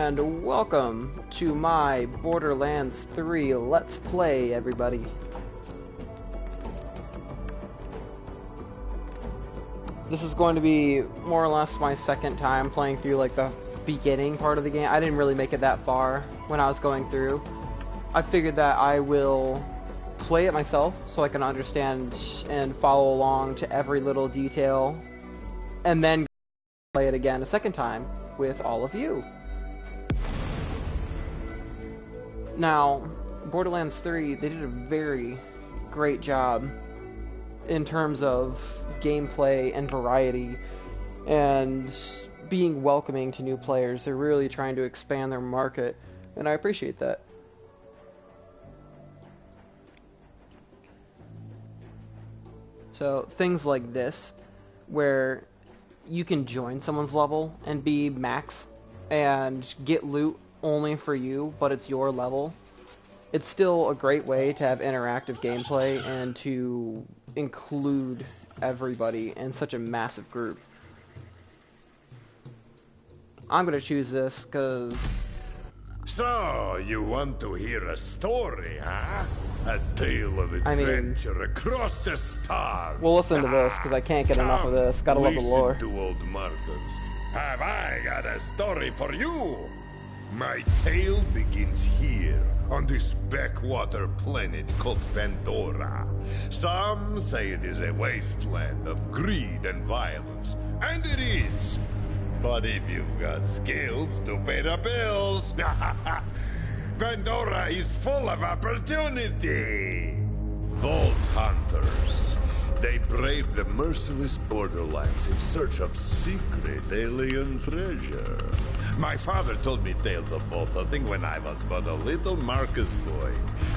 and welcome to my Borderlands 3 Let's Play, everybody. This is going to be more or less my second time playing through like the beginning part of the game. I didn't really make it that far when I was going through. I figured that I will play it myself so I can understand and follow along to every little detail, and then play it again a second time with all of you. Now, Borderlands 3, they did a very great job in terms of gameplay and variety and being welcoming to new players. They're really trying to expand their market, and I appreciate that. So things like this, where you can join someone's level and be max and get loot only for you, but it's your level. It's still a great way to have interactive gameplay and to include everybody in such a massive group. I'm gonna choose this because... So, you want to hear a story, huh? A tale of adventure across the stars. We'll listen to this because I can't get enough of this. Gotta love the lore. Listen to old Marcus. Have I got a story for you? My tale begins here, on this backwater planet called Pandora. Some say it is a wasteland of greed and violence, and it is. But if you've got skills to pay the bills, Pandora is full of opportunity. Vault hunters. They brave the merciless Borderlands in search of secret alien treasure. My father told me tales of vault hunting when I was but a little Marcus boy.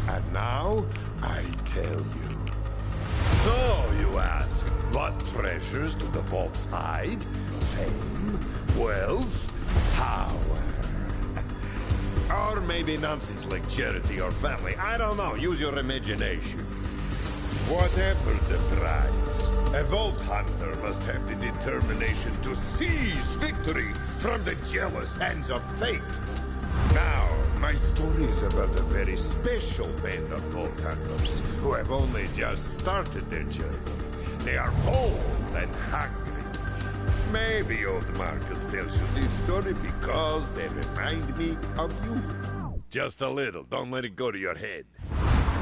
And now, I tell you. So, you ask, what treasures do the vaults hide? Fame? Wealth? Power? Or maybe nonsense like charity or family. I don't know. Use your imagination. Whatever the prize, a vault hunter must have the determination to seize victory from the jealous hands of fate. Now, my story is about a very special band of vault hunters who have only just started their journey. They are bold and hungry. Maybe old Marcus tells you this story because they remind me of you. Just a little, don't let it go to your head.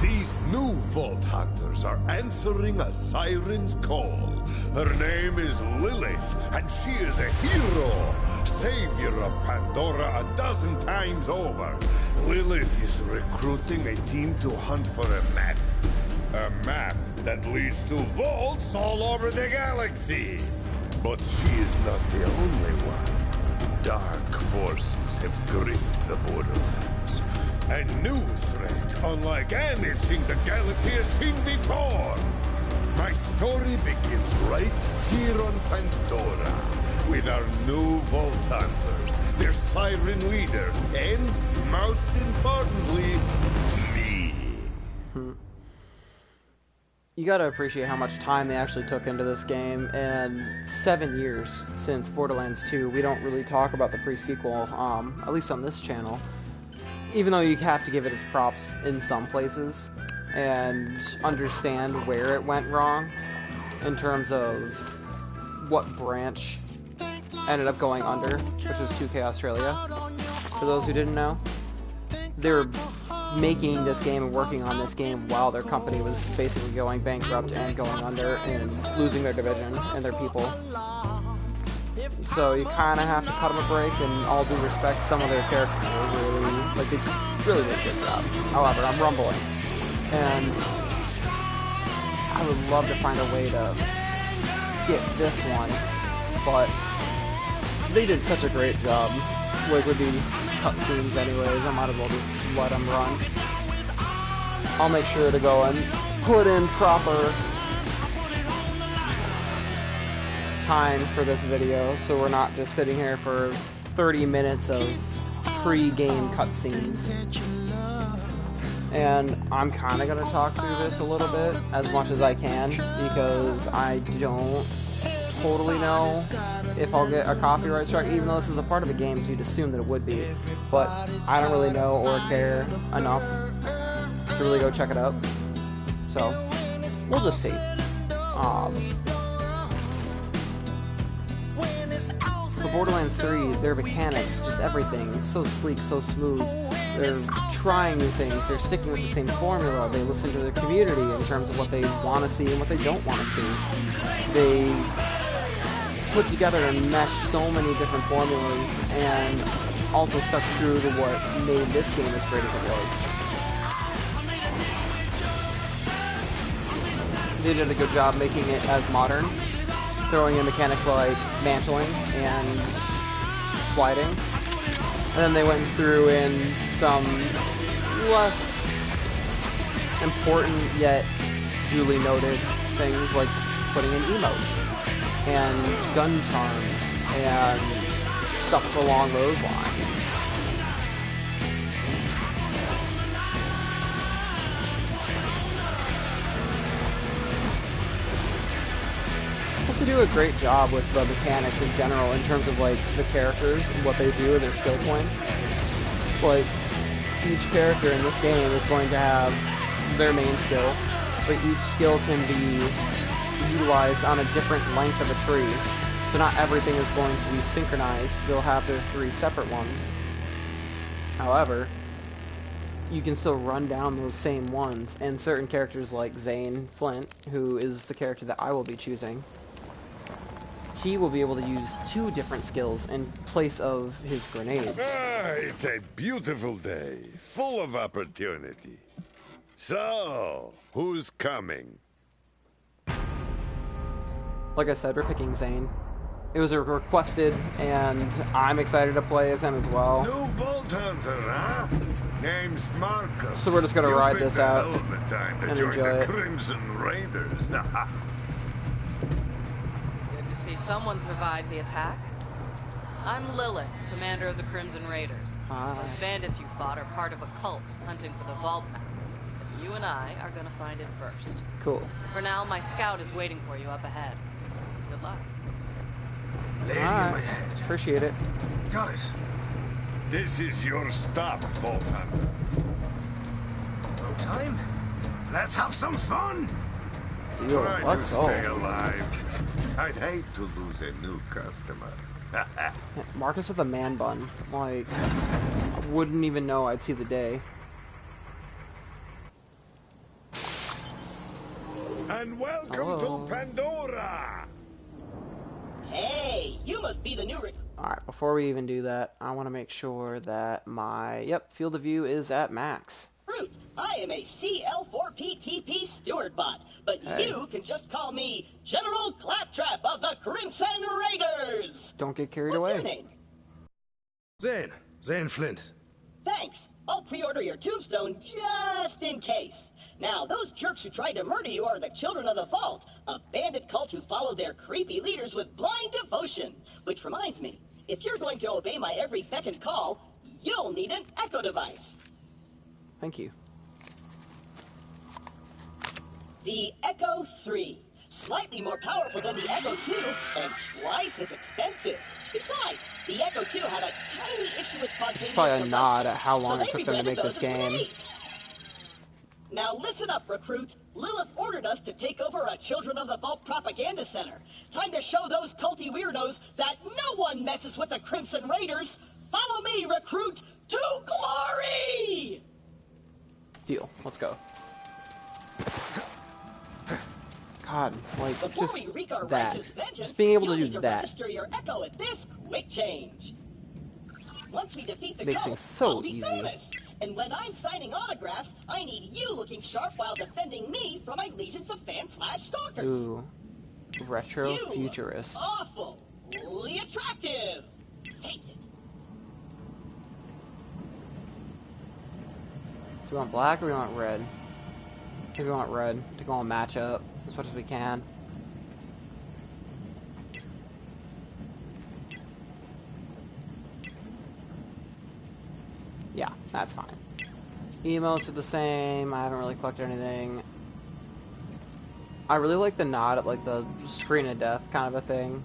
These new Vault Hunters are answering a siren's call. Her name is Lilith, and she is a hero, savior of Pandora a dozen times over. Lilith is recruiting a team to hunt for a map. A map that leads to vaults all over the galaxy. But she is not the only one. Dark forces have gripped the Borderlands. A new threat, unlike anything the galaxy has seen before. My story begins right here on Pandora, with our new Vault Hunters, their siren leader, and, most importantly, me. You gotta appreciate how much time they actually took into this game, and 7 years since Borderlands 2. We don't really talk about the pre-sequel, at least on this channel. Even though you have to give it its props in some places and understand where it went wrong in terms of what branch ended up going under, which is 2K Australia. For those who didn't know, they were making this game and working on this game while their company was basically going bankrupt and going under and losing their division and their people. So you kind of have to cut them a break, and all due respect, some of their characters were they really did a good job. However, I'm rumbling, and I would love to find a way to skip this one, but they did such a great job with these cutscenes anyways. I might as well just let them run. I'll make sure to go and put in proper time for this video, so we're not just sitting here for 30 minutes of pre-game cutscenes. And I'm kind of going to talk through this a little bit, as much as I can, because I don't totally know if I'll get a copyright strike, even though this is a part of the game, so you'd assume that it would be. But I don't really know or care enough to really go check it out. So, we'll just see. For Borderlands 3, their mechanics, just everything, is so sleek, so smooth. They're trying new things, they're sticking with the same formula, they listen to their community in terms of what they want to see and what they don't want to see. They put together and meshed so many different formulas, and also stuck true to what made this game as great as it was. They did a good job making it as modern, throwing in mechanics like mantling and sliding. And then they went through in some less important yet duly noted things like putting in emotes and gun charms and stuff along those lines. To do a great job with the mechanics in general in terms of like the characters and what they do and their skill points. Like each character in this game is going to have their main skill, but each skill can be utilized on a different length of a tree. So not everything is going to be synchronized. They'll have their 3 separate ones. However, you can still run down those same ones, and certain characters like Zane Flint, who is the character that I will be choosing, he will be able to use 2 different skills in place of his grenades. It's a beautiful day, full of opportunity. So, who's coming? Like I said, we're picking Zane. It was a requested, and I'm excited to play as him as well. New Vault Hunter, huh? Name's Marcus. So we're just gonna ride this out and enjoy it. Crimson Raiders. Someone survived the attack. I'm Lilith, commander of the Crimson Raiders. Hi. Those bandits you fought are part of a cult hunting for the vault map. But you and I are gonna find it first. Cool. For now, my scout is waiting for you up ahead. Good luck. Lady Alright. in my head. Appreciate it. Got it. This is your stop, Vault Hunter. No time? Let's have some fun. Deal. Try Let's to go. stay alive. I'd hate to lose a new customer. Marcus with a man bun. Like, I wouldn't even know I'd see the day. And welcome Hello. to Pandora! Hey, you must be the new... Alright, before we even do that, I want to make sure that my, field of view is at max. Fruit. I am a CL4PTP steward bot, but Hey. you can just call me General Claptrap of the Crimson Raiders! Don't get carried What's away. your name? Zane Flint. Thanks. I'll pre-order your tombstone just in case. Now, those jerks who tried to murder you are the Children of the Vault, a bandit cult who follow their creepy leaders with blind devotion. Which reminds me, if you're going to obey my every beck and call, you'll need an echo device. Thank you. The Echo 3. Slightly more powerful than the Echo 2, and twice as expensive. Besides, the Echo 2 had a tiny issue with spontaneous Probably a combustion, nod at how long so it they took them to rebranded make this those as game. grenades. Now listen up, recruit. Lilith ordered us to take over a Children of the Vault propaganda center. Time to show those culty weirdos that no one messes with the Crimson Raiders. Follow me, recruit, to glory! Deal. Let's go. God, like, Before just we wreak our that. righteous vengeance, Just being able to you'll do need that. register your Echo at this quick change. Once we defeat the Makes cult, things so I'll be easy. famous. And when I'm signing autographs, I need you looking sharp while defending me from my legions of fans/stalkers. Ooh. Retro You futurist. awfully attractive. Take it. Do we want black or do we want red? I think we want red to go on matchup as much as we can. Yeah, that's fine. Emotes are the same. I haven't really collected anything. I really like the nod at like the screen of death kind of a thing.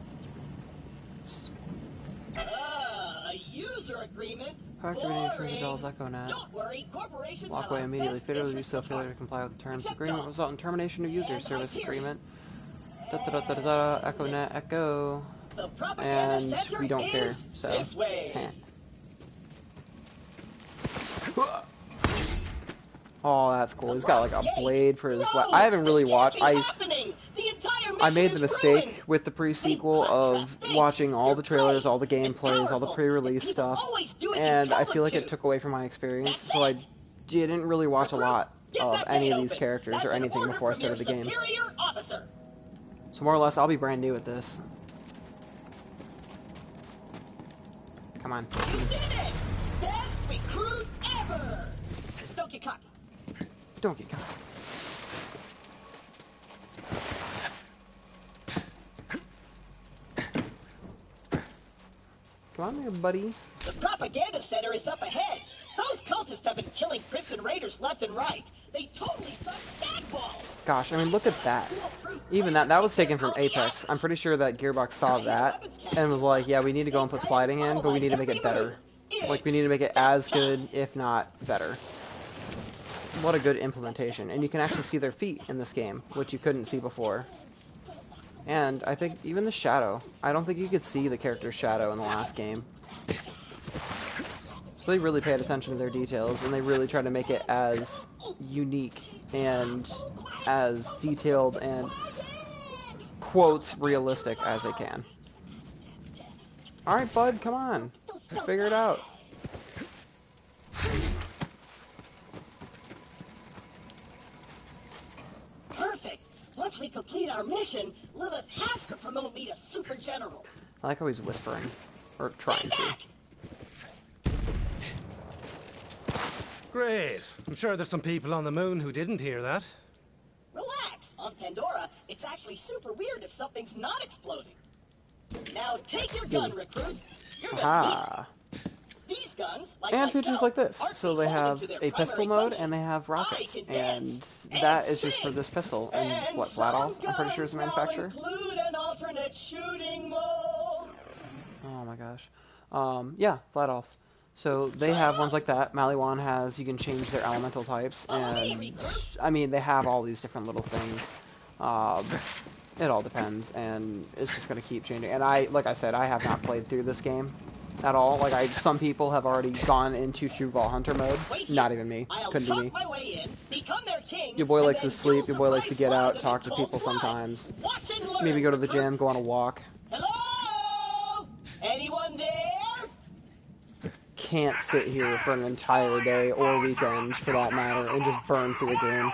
A user agreement? Activating intrusive Bell's Echo Net. Don't worry, corporations Walk have away our immediately. best Failure to do interests so, at failure to heart. comply with the terms of Except agreement Dom. result in termination of user And service Hyperion. agreement. Da da da da da da. Echo Net Echo. The propaganda And center we don't care. is So. this way. Heh. Oh, that's cool. He's got like a blade for his weapon. I haven't really watched. I made the mistake with the pre-sequel of watching all the trailers, all the gameplays, all the pre-release stuff, and I feel like it took away from my experience, so I didn't really watch a lot of any of these characters or anything before I started the game. So more or less, I'll be brand new at this. Come on. You did it! Best recruit ever! Don't get cocky. Don't get caught. Come on there, buddy. The propaganda center is up ahead. Those cultists have been killing Crimson Raiders left and right. They totally suck stackballs. Gosh, I mean, look at that. Even that was taken from Apex. I'm pretty sure that Gearbox saw that and was like, yeah, we need to go and put sliding in, but we need to make it better. Like, we need to make it as good, if not better. What a good implementation. And you can actually see their feet in this game, which you couldn't see before. And I think even the shadow. I don't think you could see the character's shadow in the last game. So they really paid attention to their details, and they really tried to make it as unique and as detailed and, quotes, realistic as they can. Alright, bud, come on. Figure it out. Perfect. Once we complete our mission, Lilith has to promote me to Super General. I like how he's whispering. Or trying to. Great. I'm sure there's some people on the moon who didn't hear that. Relax. On Pandora, it's actually super weird if something's not exploding. Now take your gun, recruit. You're gonna Aha. need it. These guns, like And features myself, like this. aren't So they beholden have to their a pistol primary mode function. and they have rockets. I can And dance that and is just for sing. this pistol. And what, some Vladoff, I'm pretty sure is the guns manufacturer. will include an alternate shooting mode. Oh my gosh. Yeah, Vladoff. So they have ones like that. Maliwan has, you can change their elemental types. And, I mean, they have all these different little things. It all depends. And it's just going to keep changing. And like I said, I have not played through this game at all. Like, some people have already gone into True Ball Hunter mode. Not even me. Couldn't be me. My way in, become their king, Your boy and likes to then sleep. Your boy likes to you'll get out, surprise talk to Lotto people in cold blood. sometimes. Watch and learn, Maybe go to the recruit. gym, go on a walk. Hello? Anyone there? Can't sit here for an entire day or weekend, for that matter, and just burn through the game.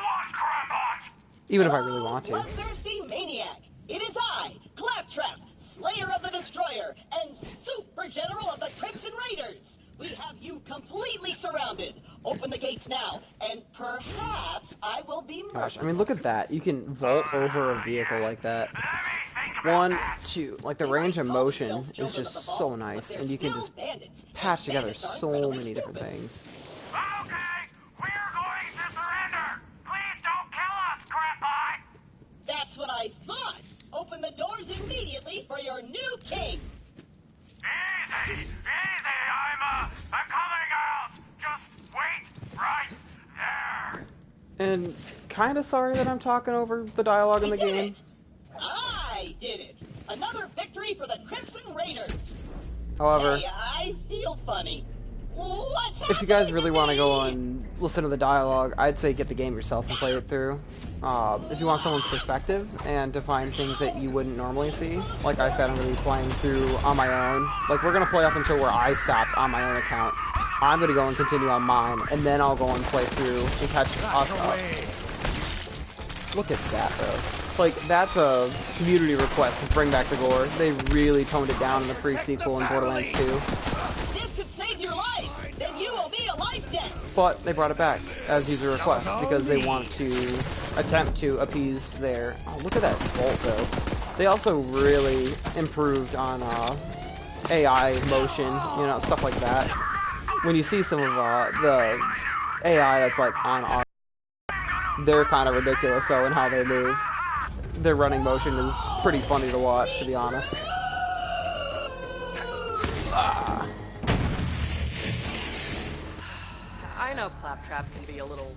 Even if I really want to. Bloodthirsty maniac. It is I, Claptrap, Slayer of the Destroyer, and Super General of the Crimson Raiders. We have you completely surrounded. Open the gates now, and perhaps I will be merciful. Gosh, I mean, look at that. You can vault over a vehicle like that. 1, 2. Like, the range of motion is just so nice, and you can just patch together so many different things. Okay, we're going to surrender. Please don't kill us, crap-eye. That's what I thought. Open the doors immediately for your new king. Easy, I'm coming out. Just wait right there. And kind of sorry that I'm talking over the dialogue in the We did game. it. I did it. Another victory for the Crimson Raiders. However, Hey, I feel funny. What's if you guys happening really to want to go me? and listen to the dialogue, I'd say get the game yourself and play it through. If you want someone's perspective and to find things that you wouldn't normally see, like I said, I'm going to be playing through on my own. Like, we're going to play up until where I stopped on my own account. I'm going to go and continue on mine, and then I'll go and play through and catch us up. Look at that, though. Like, that's a community request to bring back the gore. They really toned it down in the pre-sequel in Borderlands 2. This could save your life. Then you will be a life debt. But they brought it back as user request because they want to attempt to appease their... Oh, look at that vault, though. They also really improved on AI motion, you know, stuff like that. When you see some of the AI that's like on our... They're kind of ridiculous, though, in how they move. their running motion is pretty funny to watch, to be honest. Ah. I know Claptrap can be a little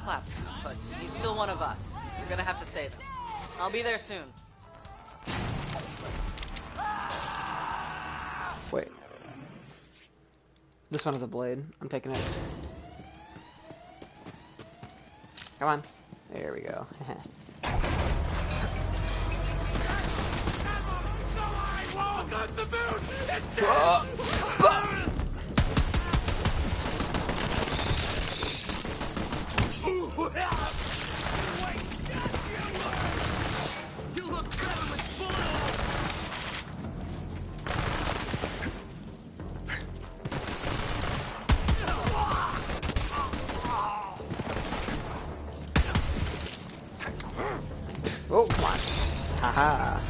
claptrap, but he's still one of us. You're gonna have to save him. I'll be there soon. Wait. This one has a blade. I'm taking it. Come on. There we go. Oh, come on. Haha.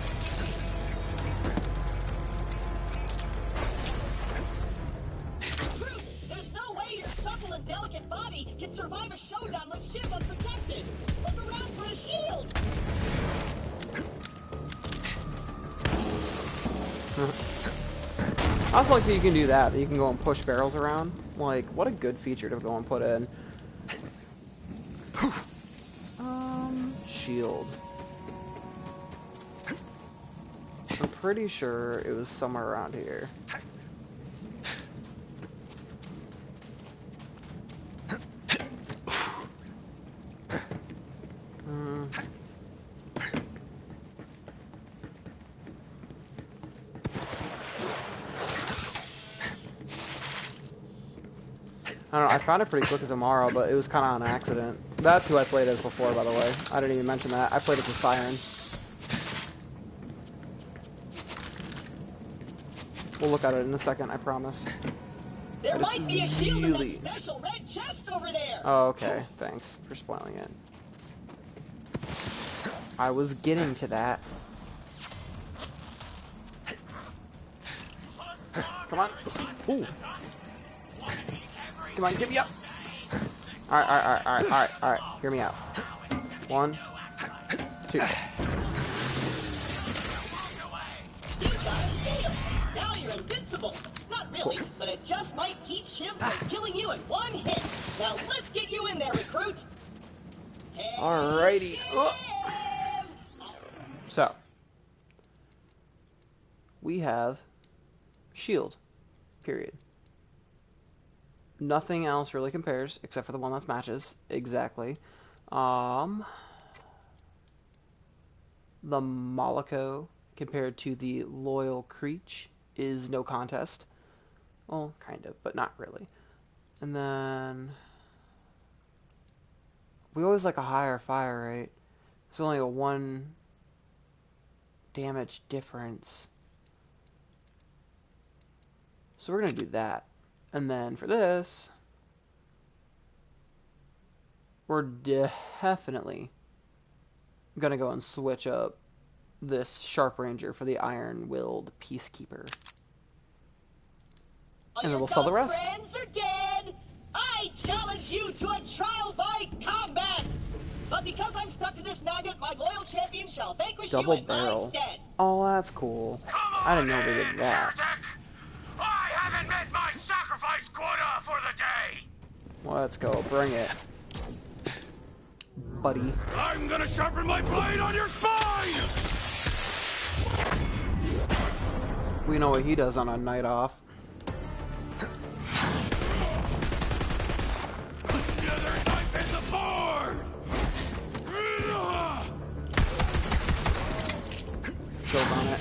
There's no way your supple and delicate body can survive a showdown with Shiv unprotected. Look around for a shield. I also like that you can do that you can go and push barrels around. Like, what a good feature to go and put in. Shield. I'm pretty sure it was somewhere around here. I don't know, I found it pretty quick as Amara, but it was kind of on accident. That's who I played as before, by the way. I didn't even mention that. I played as a Siren. We'll look at it in a second, I promise. There might be a shield in that special red chest over there. Oh, okay. Thanks for spoiling it. I was getting to that. Come on. Ooh. Come on, give me up. Alright. Hear me out. 1, 2. Now you're invincible. Not really, but it just might keep Shiv from killing you in one hit. Now let's get you in there, recruit. Alrighty. So, we have shield. Period. Nothing else really compares, except for the one that's matches. Exactly. The Moloko compared to the Loyal Creech is no contest. Well, kind of, but not really. And then we always like a higher fire rate. It's only a 1 damage difference. So we're going to do that. And then for this, we're definitely going to go and switch up this Sharp Ranger for the Iron-Willed Peacekeeper. And then we'll sell the rest. Friends are dead. I challenge you to a trial by combat. But because I'm stuck to this maggot, my loyal champion shall vanquish you Double in my barrel. stead. Oh, that's cool. I didn't know they did that. I haven't met my sacrifice quota for the day. Let's go. Bring it. Buddy. I'm gonna sharpen my blade on your spine! We know what he does on a night off. Another knife in the board! Choke on it.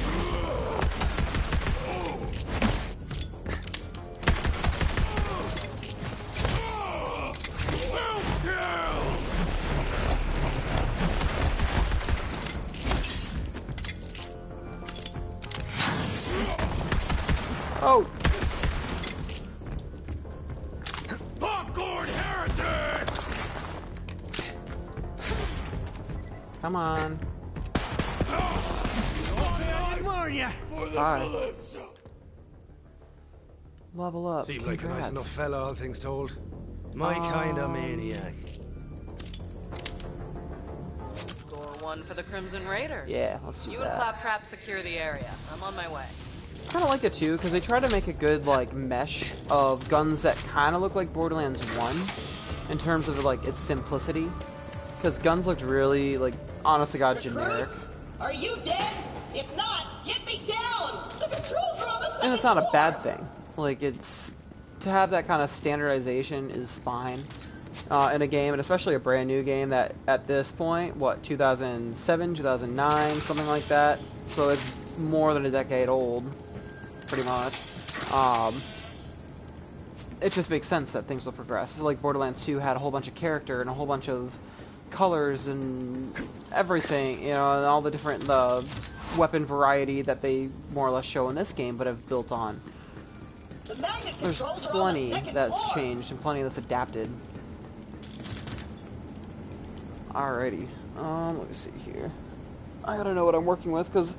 Oh! Popcorn heretic! Come on. Bye. Level up. Seemed like a Congrats. nice enough fella, all things told. My kind of maniac. Score One for the Crimson Raiders. Yeah, let's do You that. and Claptrap secure the area. I'm on my way. I kind of like it too, because they try to make a good, like, mesh of guns that kind of look like Borderlands 1 in terms of, like, its simplicity. Because guns looked really, like, honest to God, generic. Are you dead? If not, get me down! The controls are on the second And it's not a floor! bad thing. Like, it's... to have that kind of standardization is fine in a game, and especially a brand new game that, at this point, what, 2007, 2009, something like that? So it's more than a decade old, pretty much. It just makes sense that things will progress. So, like, Borderlands 2 had a whole bunch of character and a whole bunch of colors and everything, you know, and all the different weapon variety that they more or less show in this game, but have built on. The magnet There's controls are on the plenty second that's floor. changed and plenty that's adapted. Alrighty, let me see here. I gotta know what I'm working with, because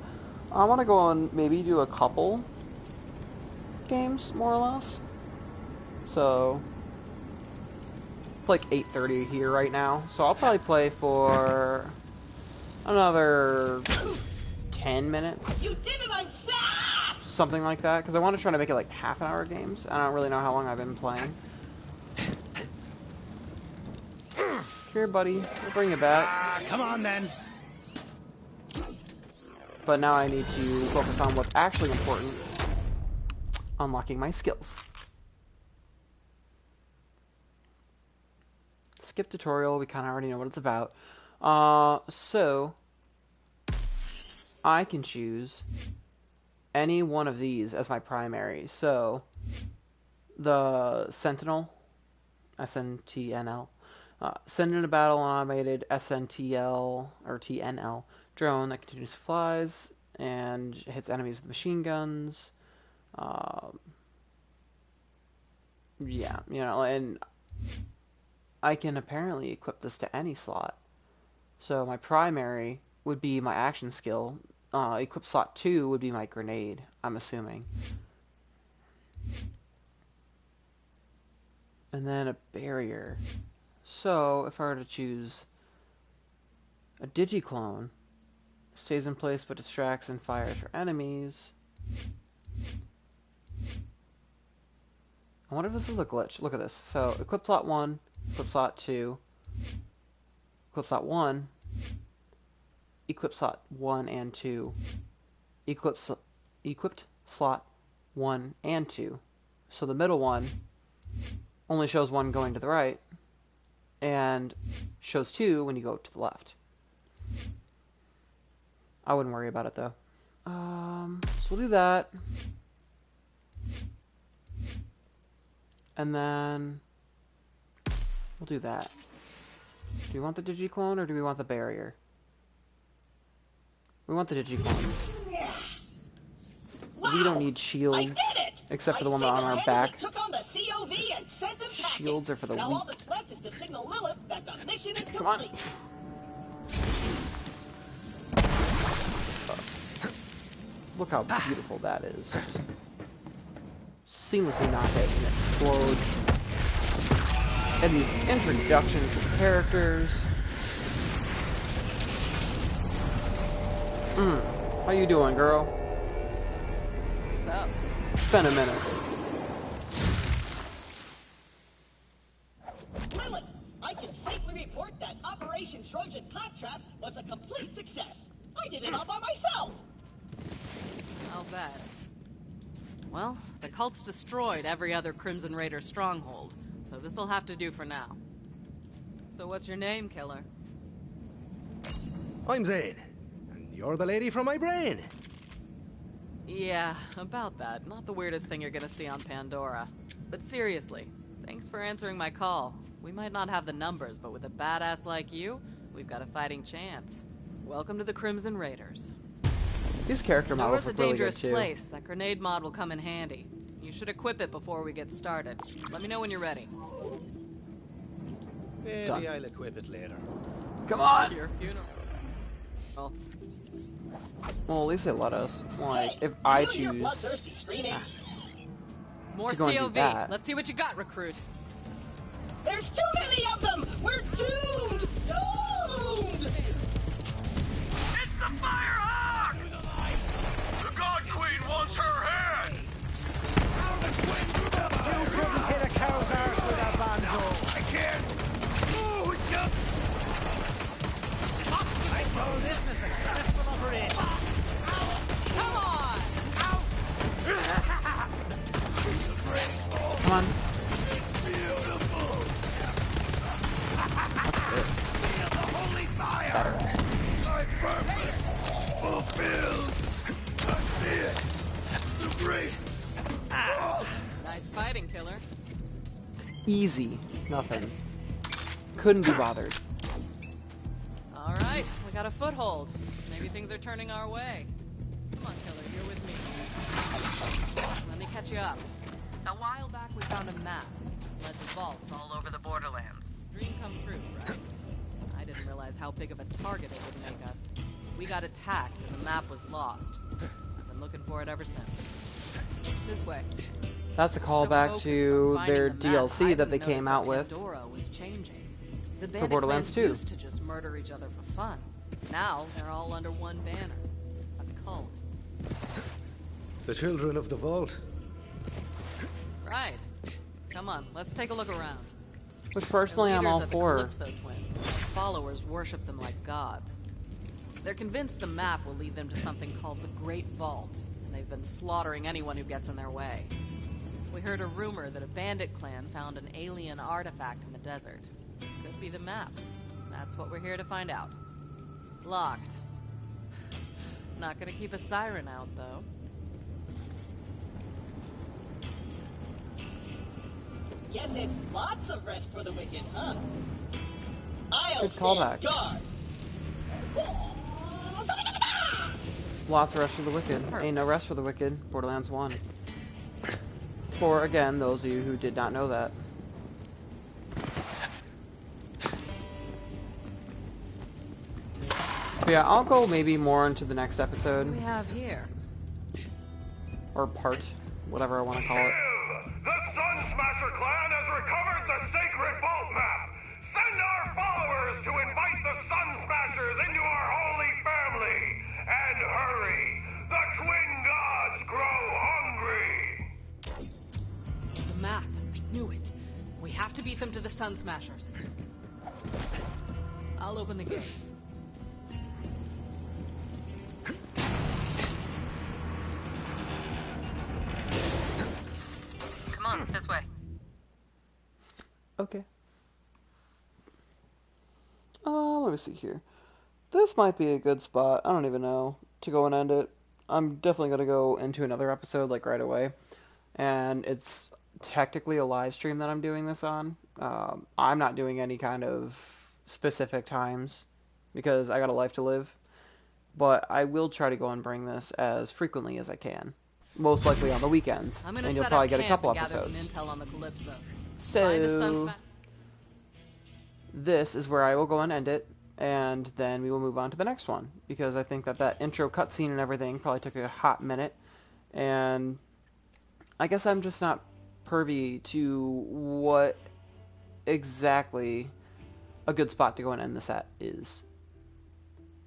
I want to go and maybe do a couple games, more or less. So, it's like 8:30 here right now, so I'll probably play for another 10 minutes. You did it on SAP! Something like that, because I want to try to make it like half-hour games. I don't really know how long I've been playing. Here, buddy. We'll bring it back. Come on, then. But now I need to focus on what's actually important. Unlocking my skills. Skip tutorial. We kind of already know what it's about. So I can choose any one of these as my primary. So the Sentinel, SNTNL, send in a battle automated SNTL or TNL drone that continuously flies and hits enemies with machine guns. Yeah, you know, and I can apparently equip this to any slot. So my primary would be my action skill. Equip slot 2 would be my grenade, I'm assuming. And then a barrier. So if I were to choose a digiclone, stays in place but distracts and fires for enemies. I wonder if this is a glitch. Look at this. So equip slot 1, equip slot 2, equip slot 1, equip slot 1 and 2, equipped slot 1 and 2. So the middle one only shows 1 going to the right, and shows 2 when you go to the left. I wouldn't worry about it though. So we'll do that. And then we'll do that. Do we want the digiclone or do we want the barrier? We want the digiclone. Wow, We don't need I shields, did it! except for the I one on our single-handedly back. took on the COV and sent them packing. Shields are for the now weak. all that's left is to signal Lilith that the mission is Come on. complete. Look how beautiful that is. Just seamlessly not hit and explode. And these introductions to the characters. How you doing, girl? What's up? It's been a minute. Lilith, I can safely report that Operation Trojan Claptrap was a complete success. I did it all by myself. I'll bet. Well, the cult's destroyed every other Crimson Raider stronghold, so this'll have to do for now. So what's your name, killer? I'm Zane, and you're the lady from my brain. Yeah, about that. Not the weirdest thing you're gonna see on Pandora. But seriously, thanks for answering my call. We might not have the numbers, but with a badass like you, we've got a fighting chance. Welcome to the Crimson Raiders. These character models Nora's a look really good dangerous too. place. That grenade mod will come in handy. You should equip it before we get started. Let me know when you're ready. Maybe Done. I'll equip it later. Come on! Your funeral. Well, Well, at least they let us. Like, Hey, if are I you and your choose. bloodthirsty screaming? more To go and do COV. that. Let's see what you got, recruit. There's too many of them! We're doomed! Doomed! Nice fighting, killer. Easy. Nothing. Couldn't be bothered. All right, we got a foothold. Maybe things are turning our way. Come on, killer, you're with me. Let me catch you up. A while back, we found a map. Led to vaults all over the Borderlands. Dream come true, right? I didn't realize how big of a target it would make us. We got attacked and the map was lost. I've been looking for it ever since. This way. That's a callback to their DLC that they came out with Pandora was changing. The for Borderlands 2. used to just murder each other for fun. Now they're all under one banner. A cult. The children of the vault. Right. Come on, let's take a look around. Which personally I'm all The for. Calypso twins. Their followers worship them like gods. They're convinced the map will lead them to something called the Great Vault, and they've been slaughtering anyone who gets in their way. We heard a rumor that a bandit clan found an alien artifact in the desert. Could be the map. That's what we're here to find out. Locked. Not gonna keep a siren out, though. Guess it's lots of rest for the wicked, huh? I'll Good stand callback. guard. Lots of rest for the wicked. Ain't no rest for the wicked. Borderlands 1. For, again, those of you who did not know that. But yeah, I'll go maybe more into the next What episode. do we have here? Or part. Whatever I want to call it. The Sun Smasher clan has recovered the sacred vault map. Send our followers to invite the Sun Smashers into our holy family. And hurry, the twin gods grow hungry. The map. I knew it. We have to beat them to the Sun Smashers. I'll open the gate. Come on, this way. Okay. Let me see here. This might be a good spot. I don't even know to go and end it. I'm definitely gonna go into another episode like right away, and it's technically a live stream that I'm doing this on. I'm not doing any kind of specific times because I got a life to live, but I will try to go and bring this as frequently as I can. Most likely on the weekends, I'm gonna and you'll set probably up get a camp couple and gather episodes. some intel on the Calypsos. Find a Sun So Sma- this is where I will go and end it, and then we will move on to the next one, because I think that intro cutscene and everything probably took a hot minute, and I guess I'm just not privy to what exactly a good spot to go and end this at is.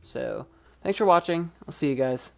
So, thanks for watching. I'll see you guys.